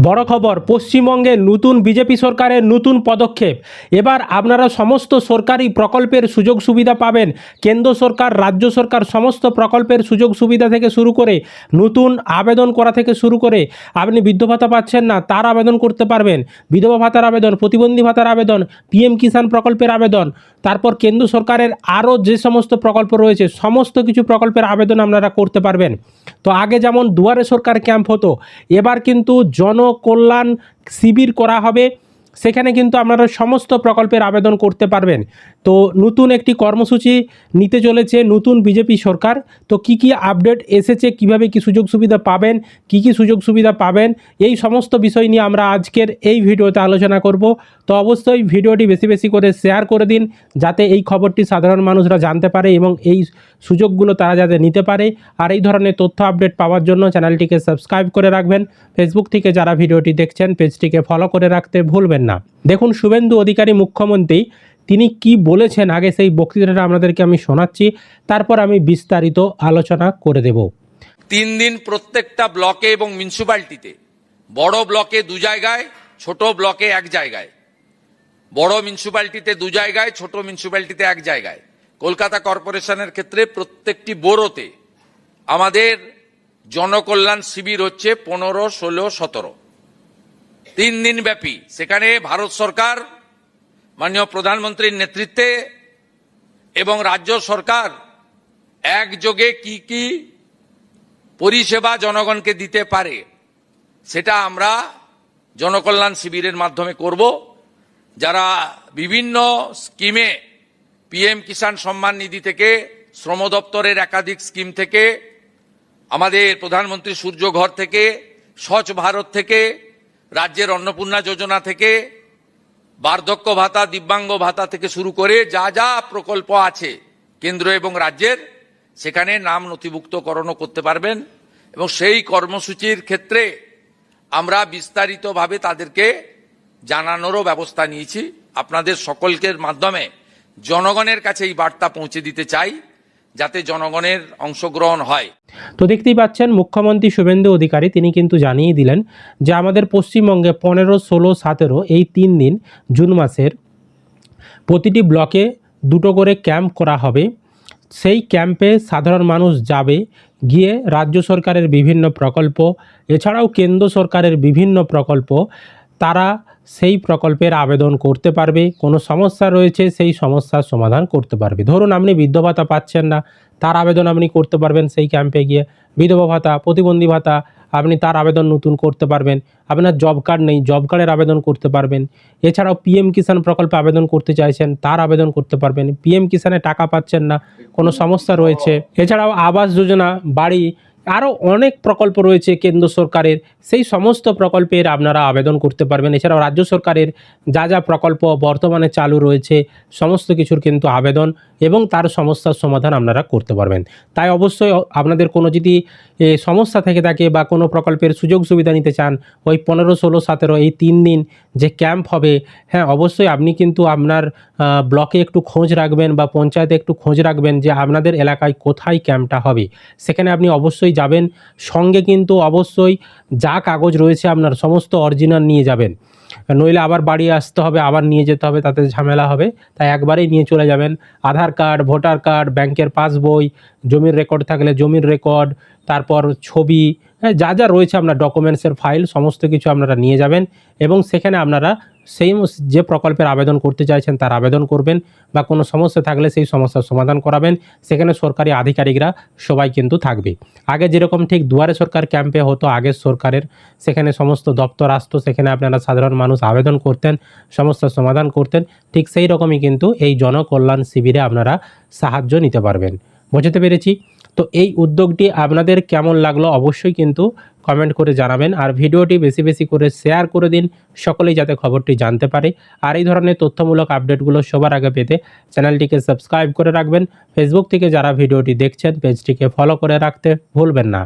বড় খবর, পশ্চিমবঙ্গে নতুন বিজেপি সরকারের নতুন পদক্ষেপ। এবার আপনারা সমস্ত সরকারি প্রকল্পের সুযোগ সুবিধা পাবেন। কেন্দ্র সরকার, রাজ্য সরকার সমস্ত প্রকল্পের সুযোগ সুবিধা থেকে শুরু করে নতুন আবেদন করা থেকে শুরু করে, আপনি বৃদ্ধ ভাতা পাচ্ছেন না তার আবেদন করতে পারবেন, বিধবা ভাতার আবেদন, প্রতিবন্ধী ভাতার আবেদন, পিএম কিষাণ প্রকল্পের আবেদন, তারপর কেন্দ্র সরকারের আরও যে সমস্ত প্রকল্প রয়েছে সমস্ত কিছু প্রকল্পের আবেদন আপনারা করতে পারবেন। তো আগে যেমন দুয়ারে সরকার ক্যাম্প হতো, এবার কিন্তু জনকল্যাণ শিবির করা হবে। সেখানে কিন্তু আপনারা সমস্ত প্রকল্পের আবেদন করতে পারবেন। তো নতুন একটি কর্মসূচি নিতে চলেছে নতুন বিজেপি সরকার। তো কি কি আপডেট এসেছে, কিভাবে কি সুযোগ সুবিধা পাবেন, কি কি সুযোগ সুবিধা পাবেন, এই সমস্ত বিষয় নিয়ে আমরা আজকের এই ভিডিওতে আলোচনা করব। তো অবশ্যই ভিডিওটি বেশি বেশি করে শেয়ার করে দিন, যাতে এই খবরটি সাধারণ মানুষরা জানতে পারে এবং এই সুযোগগুলো তারা যাতে নিতে পারে। আর এই ধরনের তথ্য আপডেট পাওয়ার জন্য চ্যানেলটিকে সাবস্ক্রাইব করে রাখবেন। ফেসবুক থেকে যারা ভিডিওটি দেখছেন পেজটিকে ফলো করে রাখতে ভুলবেন না। দেখুন, শুভেন্দু অধিকারী মুখ্যমন্ত্রী তিনি কি বলেছেন, আগে সেই বক্তৃতাটা আপনাদেরকে আমি শোনাচ্ছি, তারপর আমি বিস্তারিত আলোচনা করে দেব। 3 দিন প্রত্যেকটা ব্লকে এবং মিউনিসিপ্যালিটিতে, বড় ব্লকে 2 জায়গায়, ছোট ব্লকে 1 জায়গায়, বড় মিউনিসিপ্যালিটিতে 2 জায়গায়, ছোট মিউনিসিপ্যালিটিতে 1 জায়গায়, কলকাতা কর্পোরেশনের ক্ষেত্রে প্রত্যেকটি বড়োতে আমাদের জনকল্যাণ শিবির হচ্ছে 15, 16, 17, 3 দিন ব্যাপী। সেখানে ভারত সরকার মাননীয় প্রধানমন্ত্রীর নেতৃত্বে এবং রাজ্য সরকার একযোগে কি কি পরিষেবা জনগণকে দিতে পারে সেটা আমরা জনকল্যাণ শিবিরের মাধ্যমে করব। যারা বিভিন্ন স্কিমে, পিএম কিষাণ সম্মান নিধি থেকে, শ্রম দপ্তরের একাধিক স্কিম থেকে, আমাদের প্রধানমন্ত্রী সূর্য ঘর থেকে, স্বচ্ছ ভারত থেকে, রাজ্যের অন্নপূর্ণা যোজনা থেকে, বার্ধক্য ভাতা, দিব্যাঙ্গ ভাতা থেকে শুরু করে যা যা প্রকল্প আছে কেন্দ্র এবং রাজ্যের, সেখানে নাম নথিভুক্তকরণও করতে পারবেন। এবং সেই কর্মসূচির ক্ষেত্রে আমরা বিস্তারিতভাবে তাদেরকে জানানোরও ব্যবস্থা নিয়েছি। আপনাদের সকলের মাধ্যমে জনগণের কাছে এই বার্তা পৌঁছে দিতে চাই, যাতে জনগণের অংশগ্রহণ হয়। তো দেখতেই পাচ্ছেন, মুখ্যমন্ত্রী শুভেন্দু অধিকারী তিনি কিন্তু জানিয়ে দিলেন যে আমাদের পশ্চিমবঙ্গে 15, 16, 17 এই 3 দিন জুন মাসের প্রতিটি ব্লকে 2টো করে ক্যাম্প করা হবে। সেই ক্যাম্পে সাধারণ মানুষ যাবে, গিয়ে রাজ্য সরকারের বিভিন্ন প্রকল্প, এছাড়াও কেন্দ্র সরকারের বিভিন্ন প্রকল্প, তারা সেই প্রকল্পের আবেদন করতে পারবে। কোনো সমস্যা রয়েছে সেই সমস্যার সমাধান করতে পারবে। ধরুন আপনি বৃদ্ধ ভাতা পাচ্ছেন না, তার আবেদন আপনি করতে পারবেন সেই ক্যাম্পে গিয়ে। বিধবা ভাতা, প্রতিবন্ধী ভাতা, আপনি তার আবেদন নতুন করতে পারবেন। আপনার জব কার্ড নেই, জব কার্ডের আবেদন করতে পারবেন। এছাড়াও পিএম কিষাণ প্রকল্পে আবেদন করতে চাইছেন, তার আবেদন করতে পারবেন। পিএম কিষাণে টাকা পাচ্ছেন না, কোনো সমস্যা রয়েছে। এছাড়াও আবাস যোজনা, বাড়ি, আরও অনেক প্রকল্প রয়েছে কেন্দ্র সরকারের, সেই সমস্ত প্রকল্পের আপনারা আবেদন করতে পারবেন। এছাড়াও রাজ্য সরকারের যা যা প্রকল্প বর্তমানে চালু রয়েছে সমস্ত কিছুর কিন্তু আবেদন এবং তার সমস্যার সমাধান আপনারা করতে পারবেন। তাই অবশ্যই আপনাদের কোনো যদি সমস্যা থেকে থাকে বা কোনো প্রকল্পের সুযোগ সুবিধা নিতে চান, ওই 15, 16, 17 এই 3 দিন যে ক্যাম্প হবে, হ্যাঁ অবশ্যই আপনি কিন্তু আপনার ব্লকে একটু খোঁজ রাখবেন বা পঞ্চায়েতে একটু খোঁজ রাখবেন যে আপনাদের এলাকায় কোথায় ক্যাম্পটা হবে। সেখানে আপনি অবশ্যই যাবেন, সঙ্গে কিন্তু অবশ্যই যা কাগজ রয়েছে আপনার সমস্ত অরিজিনাল নিয়ে যাবেন, নইলে আবার বাড়ি আসতে হবে, আবার নিয়ে যেতে হবে, তাতে ঝামেলা হবে। তাই একবারেই নিয়ে চলে যাবেন। আধার কার্ড, ভোটার কার্ড, ব্যাংকের পাসবই, জমির রেকর্ড থাকলে জমির রেকর্ড, তারপর ছবি, যা যা রয়েছে আপনার ডকুমেন্টসের ফাইল সমস্ত কিছু আপনারা নিয়ে যাবেন এবং সেখানে আপনারা সেই যে প্রকল্পের আবেদন করতে চাইছেন তার আবেদন করবেন বা কোনো সমস্যা থাকলে সেই সমস্যার সমাধান করাবেন। সেখানে সরকারি আধিকারিকরা সবাই কিন্তু থাকবে। আগে যেরকম ঠিক দুয়ারে সরকার ক্যাম্পে হতো আগের সরকারের, সেখানে সমস্ত দপ্তর আসতো, সেখানে আপনারা সাধারণ মানুষ আবেদন করতেন, সমস্যার সমাধান করতেন, ঠিক সেই রকমই কিন্তু এই জনকল্যাণ শিবিরে আপনারা সাহায্য নিতে পারবেন। বুঝতে পেরেছি? তো এই উদ্যোগটি আপনাদের কেমন লাগলো অবশ্যই কিন্তু কমেন্ট করে জানাবেন। আর ভিডিওটি বেশি বেশি করে শেয়ার করে দিন, সকলেই যাতে খবরটি জানতে পারে। আর এই ধরনের তথ্যমূলক আপডেটগুলো সবার আগে পেতে চ্যানেলটিকে সাবস্ক্রাইব করে রাখবেন। ফেসবুক থেকে যারা ভিডিওটি দেখছেন পেজটিকে ফলো করে রাখতে ভুলবেন না।